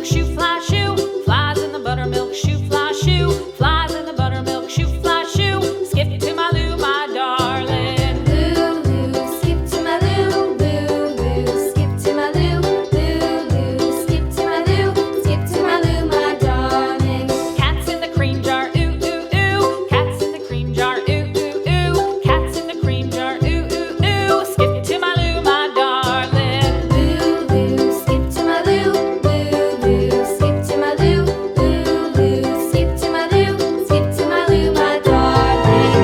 buttermilk shoe, fly shoe. Flies in the buttermilk shoe, fly shoe. Flies in the buttermilk shoe, fly shoe. Skip to my Lou, my darling. Lulu, skip to my Lou, Lulu, skip to my Lou, Lulu, skip to my Lou, skip to my Lou, my darling. Cats in the cream jar, ooh, ooh, ooh. Cats in the cream jar, ooh, ooh, ooh. Cats in the cream jar, ooh, ooh, ooh. Skip to my Lou, my darling. Lulu, skip to my Lou, Lulu, skip to my Lou, Lulu, skip to my Lou, skip to my Lou, my darling.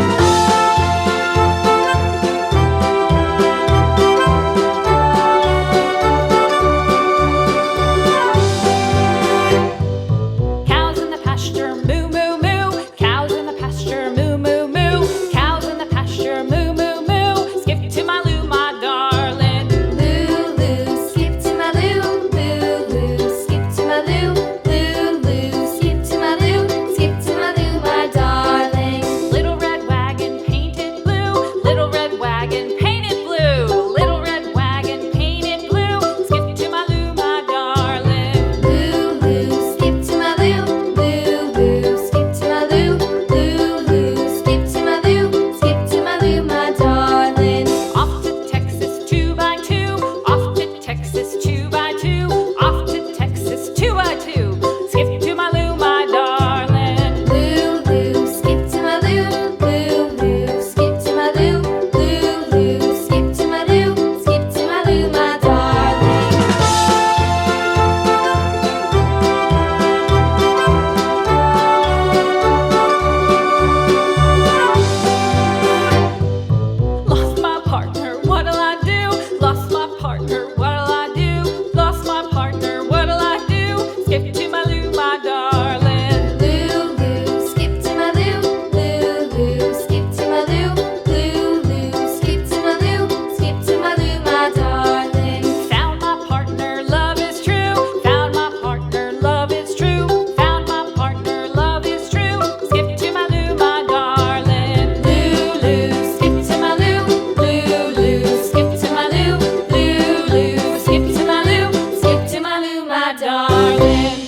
Cows in the pasture, moo, moo, moo. Cows in the pasture, moo, moo, moo. Cows in the pasture, moo, moo, moo. Skip to my Lou, my darling. Lulu, skip to my Lou, Lulu, skip to my Lou, Lulu, skip to my Lou, skip to my Lou, my darling. Little red wagon painted blue. Little red wagon painted blue. Little red wagon painted blue. Skip to my Lou, my darling. Lulu, skip to my Lou, Lulu, skip to my Lou, Lulu, skip to my Lou, skip to my Lou, my darling. Off to Texas 2x2. Off to Texas 2x2. Off to Texas 2x2. Skip to my Lou, my darling. Lulu, skip to my Lou, Lulu, skip to my Lou, Lulu, skip to my Lou, skip to my Lou, my darling. Lost my partner, what'll I do? Lost my partner, what'll I do? Lost my partner, what'll I do? Skip to my Lou, my darling. Lulu, skip to my Lou, Lulu, skip to my Lou, Lulu, skip to my Lou, skip to my Lou, my darling. Found my partner, love is true. Found my partner, love is true. Found my partner, love is true. Skip to my Lou, my darling. Lulu, skip to my Lou, Lulu, skip to my Lou, Lulu, skip to my Lou, skip to my Lou, my darling.